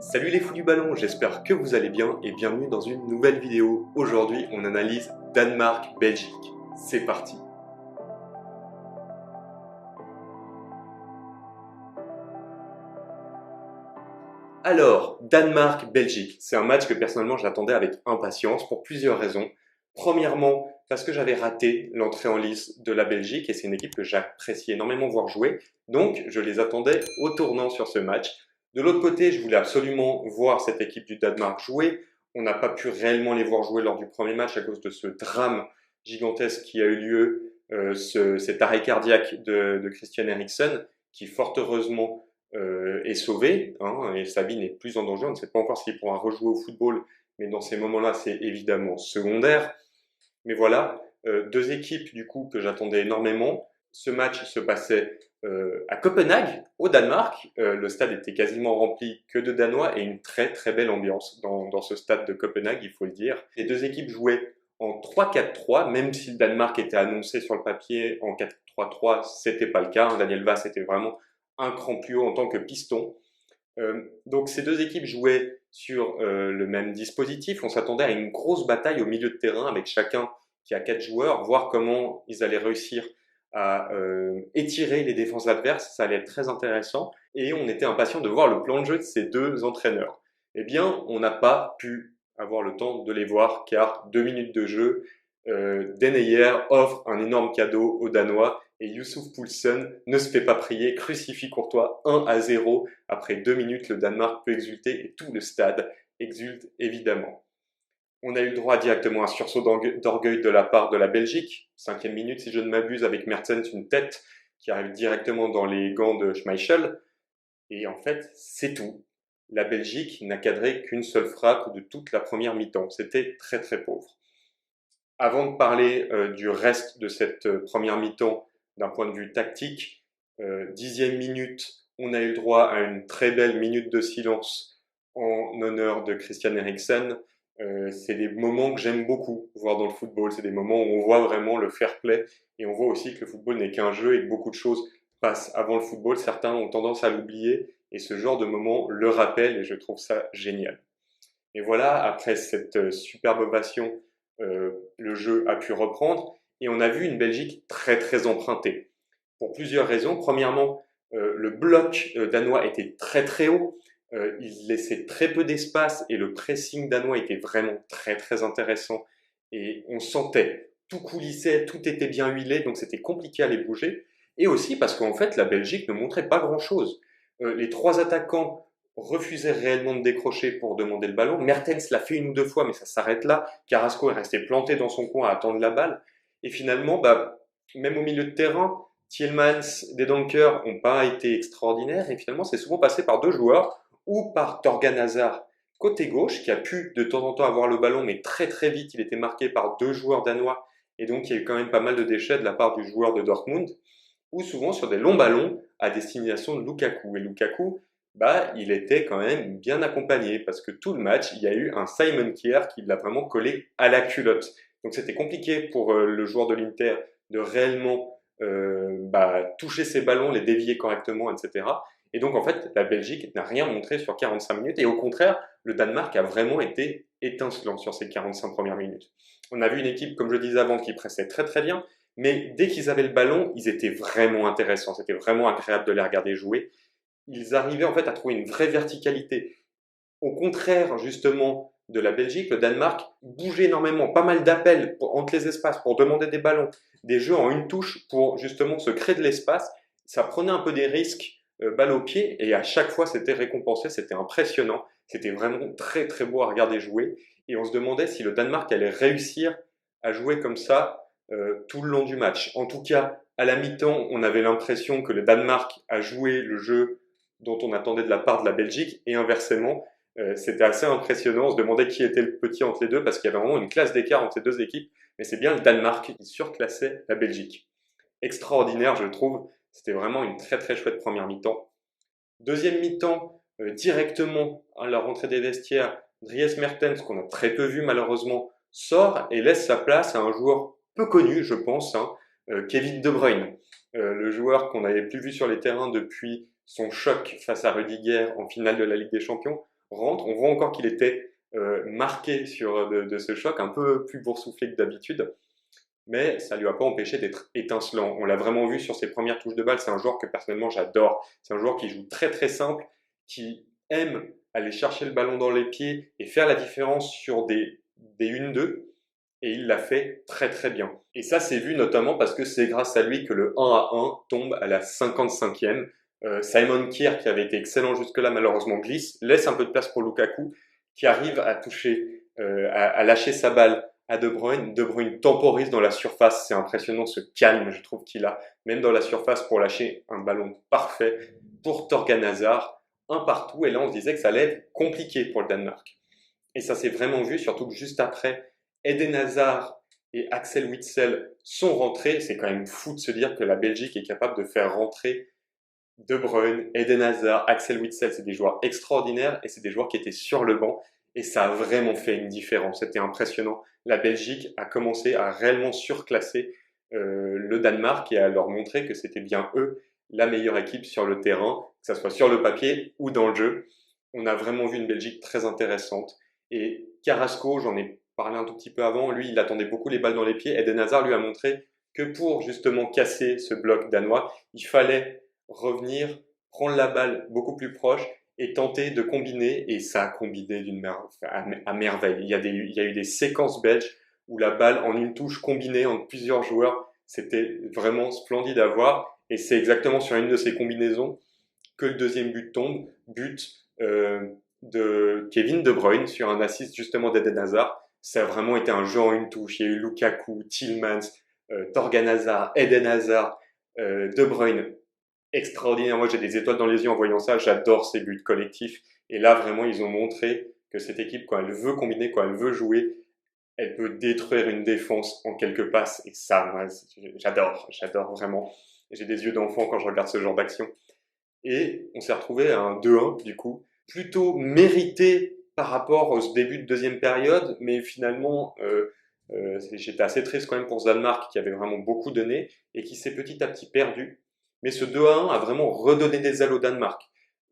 Salut les fous du ballon, j'espère que vous allez bien et bienvenue dans une nouvelle vidéo. Aujourd'hui, on analyse Danemark-Belgique. C'est parti. Alors, Danemark-Belgique, c'est un match que personnellement j'attendais avec impatience pour plusieurs raisons. Premièrement, parce que j'avais raté l'entrée en lice de la Belgique et c'est une équipe que j'apprécie énormément voir jouer. Donc, je les attendais au tournant sur ce match. De l'autre côté, je voulais absolument voir cette équipe du Danemark jouer. On n'a pas pu réellement les voir jouer lors du premier match à cause de ce drame gigantesque qui a eu lieu, cet arrêt cardiaque de Christian Eriksen, qui fort heureusement est sauvé, hein, et sa vie n'est plus en danger. On ne sait pas encore s'il pourra rejouer au football, mais dans ces moments-là, c'est évidemment secondaire. Mais voilà, deux équipes du coup que j'attendais énormément. Ce match se passait à Copenhague, au Danemark. Le stade était quasiment rempli que de Danois et une très très belle ambiance dans ce stade de Copenhague, il faut le dire. Les deux équipes jouaient en 3-4-3, même si le Danemark était annoncé sur le papier en 4-3-3, c'était pas le cas. Daniel Vass était vraiment un cran plus haut en tant que piston. Donc ces deux équipes jouaient sur le même dispositif. On s'attendait à une grosse bataille au milieu de terrain avec chacun qui a 4 joueurs, voir comment ils allaient réussir à étirer les défenses adverses. Ça allait être très intéressant et on était impatient de voir le plan de jeu de ces deux entraîneurs. Eh bien, on n'a pas pu avoir le temps de les voir car 2 minutes de jeu, Deneyer offre un énorme cadeau aux Danois et Youssouf Poulsen ne se fait pas prier, crucifie Courtois 1-0. Après 2 minutes, le Danemark peut exulter et tout le stade exulte évidemment. On a eu le droit directement à un sursaut d'orgueil de la part de la Belgique. 5e minute, si je ne m'abuse, avec Mertens, une tête qui arrive directement dans les gants de Schmeichel. Et en fait, c'est tout. La Belgique n'a cadré qu'une seule frappe de toute la première mi-temps. C'était très très pauvre. Avant de parler du reste de cette première mi-temps d'un point de vue tactique, 10e minute, on a eu le droit à une très belle minute de silence en honneur de Christian Eriksen. C'est des moments que j'aime beaucoup voir dans le football. C'est des moments où on voit vraiment le fair play et on voit aussi que le football n'est qu'un jeu et que beaucoup de choses passent avant le football. Certains ont tendance à l'oublier et ce genre de moment le rappelle et je trouve ça génial. Et voilà, après cette superbe ovation, le jeu a pu reprendre et on a vu une Belgique très très empruntée. Pour plusieurs raisons. Premièrement, le bloc danois était très très haut, il laissait très peu d'espace et le pressing danois était vraiment très très intéressant. Et on sentait, tout coulissait, tout était bien huilé, donc c'était compliqué à les bouger. Et aussi parce qu'en fait, la Belgique ne montrait pas grand-chose. Les trois attaquants refusaient réellement de décrocher pour demander le ballon. Mertens l'a fait une ou deux fois, mais ça s'arrête là. Carrasco est resté planté dans son coin à attendre la balle. Et finalement, même au milieu de terrain, Tielemans, des Donker n'ont pas été extraordinaires. Et finalement, c'est souvent passé par deux joueurs ou par Torgan Hazard côté gauche, qui a pu de temps en temps avoir le ballon, mais très très vite, il était marqué par deux joueurs danois. Et donc, il y a eu quand même pas mal de déchets de la part du joueur de Dortmund, ou souvent sur des longs ballons à destination de Lukaku. Et Lukaku, il était quand même bien accompagné parce que tout le match, il y a eu un Simon Kjær qui l'a vraiment collé à la culotte. Donc c'était compliqué pour le joueur de l'Inter de réellement toucher ses ballons, les dévier correctement, etc. Et donc en fait, la Belgique n'a rien montré sur 45 minutes et au contraire, le Danemark a vraiment été étincelant sur ces 45 premières minutes. On a vu une équipe, comme je disais avant, qui pressait très très bien, mais dès qu'ils avaient le ballon, ils étaient vraiment intéressants. C'était vraiment agréable de les regarder jouer. Ils arrivaient en fait à trouver une vraie verticalité. Au contraire, justement, de la Belgique, le Danemark bougeait énormément, pas mal d'appels entre les espaces pour demander des ballons, des jeux en une touche pour justement se créer de l'espace. Ça prenait un peu des risques, balle au pied, et à chaque fois c'était récompensé, c'était impressionnant. C'était vraiment très très beau à regarder jouer. Et on se demandait si le Danemark allait réussir à jouer comme ça tout le long du match. En tout cas, à la mi-temps, on avait l'impression que le Danemark a joué le jeu dont on attendait de la part de la Belgique, et inversement, c'était assez impressionnant. On se demandait qui était le petit entre les deux parce qu'il y avait vraiment une classe d'écart entre ces deux équipes. Mais c'est bien le Danemark qui surclassait la Belgique. Extraordinaire, je trouve. C'était vraiment une très très chouette première mi-temps. Deuxième mi-temps, directement à la rentrée des vestiaires, Dries Mertens, qu'on a très peu vu malheureusement, sort et laisse sa place à un joueur peu connu, je pense, Kevin De Bruyne. Le joueur qu'on n'avait plus vu sur les terrains depuis son choc face à Rudiger en finale de la Ligue des Champions. rentre. On voit encore qu'il était marqué de ce choc, un peu plus boursouflé que d'habitude, mais ça lui a pas empêché d'être étincelant. On l'a vraiment vu sur ses premières touches de balle. C'est un joueur que personnellement j'adore. C'est un joueur qui joue très très simple, qui aime aller chercher le ballon dans les pieds et faire la différence sur des 1-2. Et il l'a fait très très bien. Et ça, c'est vu notamment parce que c'est grâce à lui que le 1-1 tombe à la 55e. Simon Kier, qui avait été excellent jusque-là, malheureusement glisse, laisse un peu de place pour Lukaku, qui arrive à toucher, à lâcher sa balle à De Bruyne. De Bruyne temporise dans la surface, c'est impressionnant ce calme, je trouve qu'il a, même dans la surface, pour lâcher un ballon parfait pour Torgan Hazard, un partout. Et là, on se disait que ça allait être compliqué pour le Danemark. Et ça s'est vraiment vu, surtout que juste après, Eden Hazard et Axel Witsel sont rentrés. C'est quand même fou de se dire que la Belgique est capable de faire rentrer De Bruyne, Eden Hazard, Axel Witsel. C'est des joueurs extraordinaires et c'est des joueurs qui étaient sur le banc. Et ça a vraiment fait une différence. C'était impressionnant. La Belgique a commencé à réellement surclasser le Danemark et à leur montrer que c'était bien eux la meilleure équipe sur le terrain, que ce soit sur le papier ou dans le jeu. On a vraiment vu une Belgique très intéressante. Et Carrasco, j'en ai parlé un tout petit peu avant, lui, il attendait beaucoup les balles dans les pieds. Eden Hazard lui a montré que pour justement casser ce bloc danois, il fallait revenir, prendre la balle beaucoup plus proche et tenter de combiner. Et ça a combiné à merveille. Il y a eu des séquences belges où la balle en une touche combinée entre plusieurs joueurs, c'était vraiment splendide à voir. Et c'est exactement sur une de ces combinaisons que le deuxième but tombe, but de Kevin De Bruyne sur un assist justement d'Eden Hazard. Ça a vraiment été un jeu en une touche. Il y a eu Lukaku, Tielemans, Torgan Hazard, Eden Hazard, De Bruyne. Extraordinaire. Moi, j'ai des étoiles dans les yeux en voyant ça. J'adore ces buts collectifs. Et là, vraiment, ils ont montré que cette équipe, quand elle veut combiner, quand elle veut jouer, elle peut détruire une défense en quelques passes. Et ça, moi, j'adore vraiment. J'ai des yeux d'enfant quand je regarde ce genre d'action. Et on s'est retrouvé à un 2-1 du coup, plutôt mérité par rapport au début de deuxième période, mais finalement j'étais assez triste quand même pour Danemark qui avait vraiment beaucoup donné et qui s'est petit à petit perdu. Mais ce 2-1 a vraiment redonné des ailes au Danemark.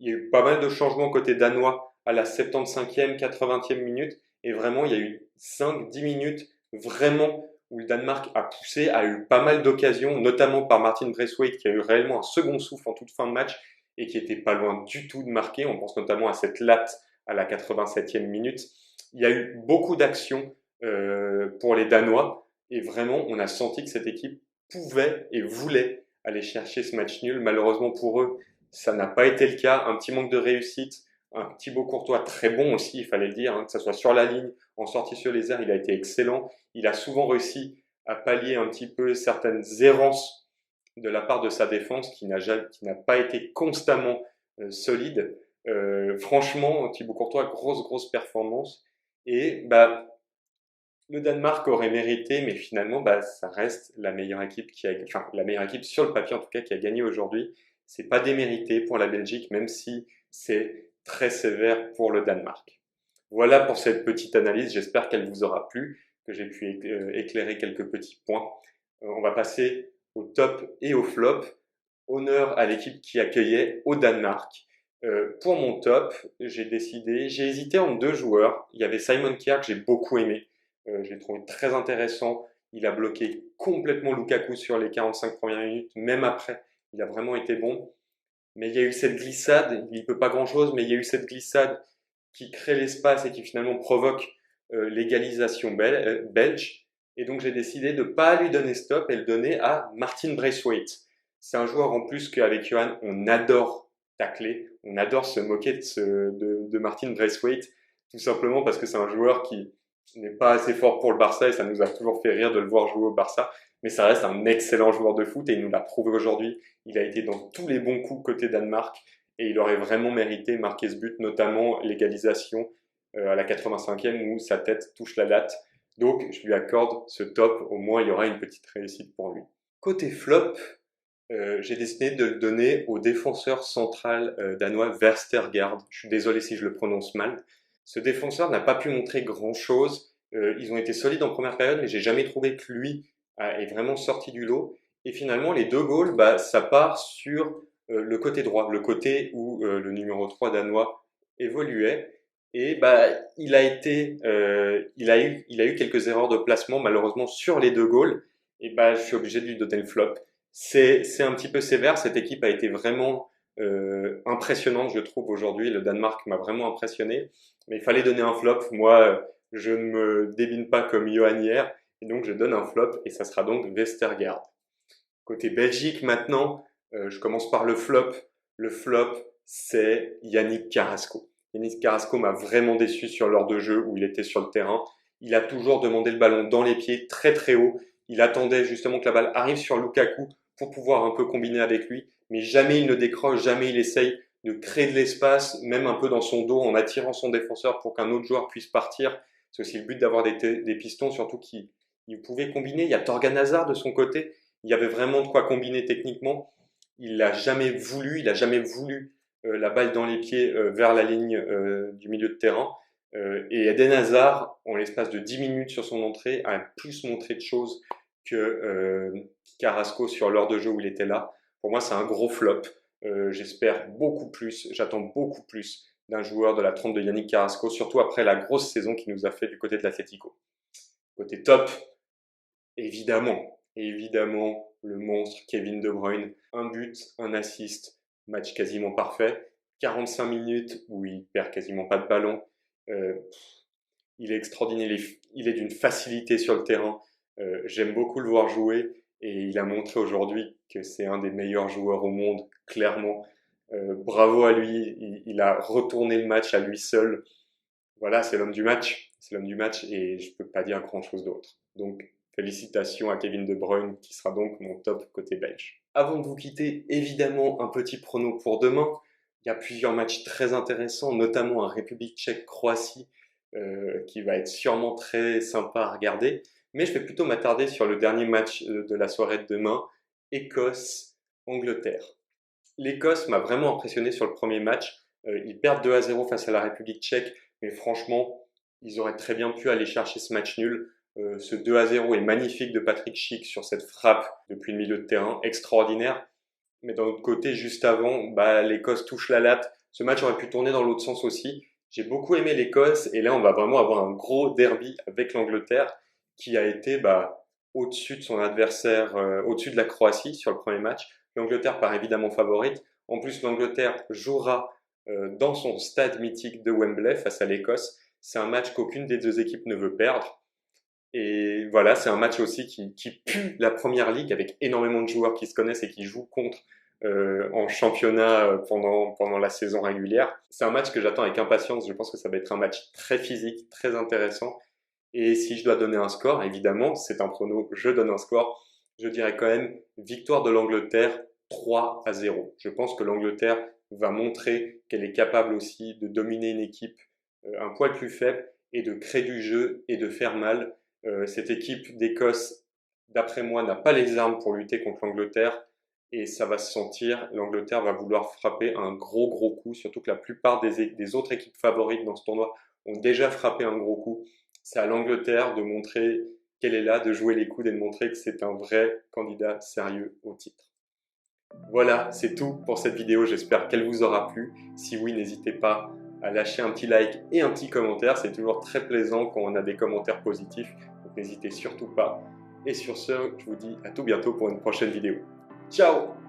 Il y a eu pas mal de changements côté danois à la 75e, 80e minute et vraiment il y a eu 5-10 minutes vraiment où le Danemark a poussé, a eu pas mal d'occasions, notamment par Martin Braithwaite qui a eu réellement un second souffle en toute fin de match et qui était pas loin du tout de marquer. On pense notamment à cette latte à la 87e minute. Il y a eu beaucoup d'actions pour les Danois et vraiment on a senti que cette équipe pouvait et voulait aller chercher ce match nul. Malheureusement pour eux, ça n'a pas été le cas. Un petit manque de réussite. Un Thibaut Courtois très bon aussi, il fallait le dire, hein, que ce soit sur la ligne, en sortie sur les airs, il a été excellent. Il a souvent réussi à pallier un petit peu certaines errances de la part de sa défense qui n'a pas été constamment solide. Franchement, Thibaut Courtois, grosse performance. Et le Danemark aurait mérité, mais finalement, ça reste la meilleure équipe la meilleure équipe sur le papier en tout cas qui a gagné aujourd'hui. C'est pas démérité pour la Belgique, même si c'est très sévère pour le Danemark. Voilà pour cette petite analyse. J'espère qu'elle vous aura plu, que j'ai pu éclairer quelques petits points. On va passer au top et au flop. Honneur à l'équipe qui accueillait au Danemark. Pour mon top, j'ai hésité entre deux joueurs. Il y avait Simon Kjær que j'ai beaucoup aimé. Je l'ai trouvé très intéressant. Il a bloqué complètement Lukaku sur les 45 premières minutes. Même après, il a vraiment été bon. Mais il y a eu cette glissade. Il ne peut pas grand-chose, mais il y a eu cette glissade qui crée l'espace et qui finalement provoque l'égalisation belge. Et donc j'ai décidé de ne pas lui donner stop et le donner à Martin Braithwaite. C'est un joueur en plus qu'avec Johan, on adore tacler, on adore se moquer de Martin Braithwaite, tout simplement parce que c'est un joueur qui n'est pas assez fort pour le Barça et ça nous a toujours fait rire de le voir jouer au Barça. Mais ça reste un excellent joueur de foot et il nous l'a prouvé aujourd'hui. Il a été dans tous les bons coups côté Danemark et il aurait vraiment mérité marquer ce but, notamment l'égalisation à la 85e où sa tête touche la latte. Donc je lui accorde ce top, au moins il y aura une petite réussite pour lui. Côté flop, j'ai décidé de le donner au défenseur central danois Vestergaard. Je suis désolé si je le prononce mal. Ce défenseur n'a pas pu montrer grand-chose. Ils ont été solides en première période, mais j'ai jamais trouvé que lui est vraiment sorti du lot. Et finalement, les deux goals, ça part sur le côté droit, le côté où le numéro 3 danois évoluait. Et bah, il a eu quelques erreurs de placement malheureusement sur les deux goals. Et bah, je suis obligé de lui donner le flop. C'est un petit peu sévère. Cette équipe a été vraiment impressionnante, je trouve aujourd'hui. Le Danemark m'a vraiment impressionné. Mais il fallait donner un flop. Moi, je ne me débine pas comme Johan hier. Et donc, je donne un flop. Et ça sera donc Vestergaard. Côté Belgique maintenant, je commence par le flop. Le flop, c'est Yannick Carrasco. Yannick Carrasco m'a vraiment déçu sur l'heure de jeu où il était sur le terrain. Il a toujours demandé le ballon dans les pieds, très très haut. Il attendait justement que la balle arrive sur Lukaku pour pouvoir un peu combiner avec lui. Mais jamais il ne décroche, jamais il essaye de créer de l'espace, même un peu dans son dos en attirant son défenseur pour qu'un autre joueur puisse partir. C'est aussi le but d'avoir des pistons, surtout qui pouvaient combiner. Il y a Torgan Hazard de son côté. Il y avait vraiment de quoi combiner techniquement. Il n'a jamais voulu, la balle dans les pieds vers la ligne du milieu de terrain. Et Eden Hazard, en l'espace de 10 minutes sur son entrée, a plus montré de choses que Carrasco sur l'heure de jeu où il était là. Pour moi, c'est un gros flop. J'espère beaucoup plus, j'attends beaucoup plus d'un joueur de la trempe de Yannick Carrasco, surtout après la grosse saison qu'il nous a fait du côté de l'Atlético. Côté top, évidemment, le monstre Kevin De Bruyne. Un but, un assist, match quasiment parfait. 45 minutes où il perd quasiment pas de ballon. Euh, il est extraordinaire, il est d'une facilité sur le terrain. J'aime beaucoup le voir jouer et il a montré aujourd'hui que c'est un des meilleurs joueurs au monde, clairement. Bravo à lui, il a retourné le match à lui seul. Voilà, c'est l'homme du match. C'est l'homme du match et je peux pas dire grand-chose d'autre. Donc, félicitations à Kevin De Bruyne qui sera donc mon top côté belge. Avant de vous quitter, évidemment, un petit prono pour demain. Il y a plusieurs matchs très intéressants, notamment un République tchèque-Croatie qui va être sûrement très sympa à regarder. Mais je vais plutôt m'attarder sur le dernier match de la soirée de demain, Écosse-Angleterre. L'Écosse m'a vraiment impressionné sur le premier match. Ils perdent 2-0 face à la République tchèque, mais franchement, ils auraient très bien pu aller chercher ce match nul. Ce 2-0 est magnifique de Patrick Schick sur cette frappe depuis le milieu de terrain, extraordinaire. Mais d'un autre côté, juste avant, bah, l'Écosse touche la latte. Ce match aurait pu tourner dans l'autre sens aussi. J'ai beaucoup aimé l'Écosse et là, on va vraiment avoir un gros derby avec l'Angleterre qui a été au-dessus de son adversaire, au-dessus de la Croatie sur le premier match. L'Angleterre part évidemment favorite. En plus, l'Angleterre jouera dans son stade mythique de Wembley face à l'Écosse. C'est un match qu'aucune des deux équipes ne veut perdre. Et voilà, c'est un match aussi qui pue la première ligue avec énormément de joueurs qui se connaissent et qui jouent contre en championnat pendant la saison régulière. C'est un match que j'attends avec impatience. Je pense que ça va être un match très physique, très intéressant. Et si je dois donner un score, évidemment, c'est un prono, je donne un score. Je dirais quand même victoire de l'Angleterre 3-0. Je pense que l'Angleterre va montrer qu'elle est capable aussi de dominer une équipe un poil plus faible et de créer du jeu et de faire mal. Cette équipe d'Écosse, d'après moi, n'a pas les armes pour lutter contre l'Angleterre et ça va se sentir. L'Angleterre va vouloir frapper un gros coup, surtout que la plupart des autres équipes favorites dans ce tournoi ont déjà frappé un gros coup. C'est à l'Angleterre de montrer qu'elle est là, de jouer les coudes et de montrer que c'est un vrai candidat sérieux au titre. Voilà, c'est tout pour cette vidéo, j'espère qu'elle vous aura plu. Si oui, n'hésitez pas à lâcher un petit like et un petit commentaire, c'est toujours très plaisant quand on a des commentaires positifs, donc n'hésitez surtout pas. Et sur ce, je vous dis à tout bientôt pour une prochaine vidéo. Ciao!